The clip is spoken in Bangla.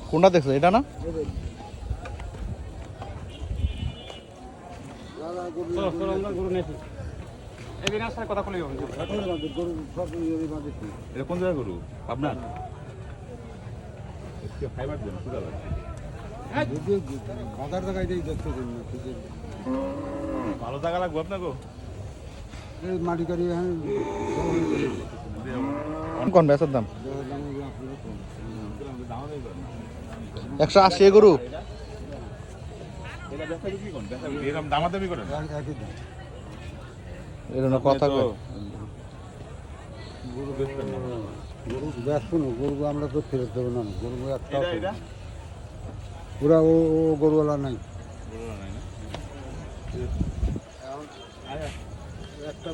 কোনটা দেখছো এটা না? কথা বলি এটা কোন জায়গায় গরু আপনার খাইবার জন্য ভালো জায়গা লাগবে আপনাকে মাটি কাটি কোন বেচার দাম 180 গরু। দামাদামি করেন এর কথা কয় গরু বেচবো না, গরু আমরা তো ফেরত দেবো না, গরু একটা পুরা ও গরুওয়ালা নাই একটা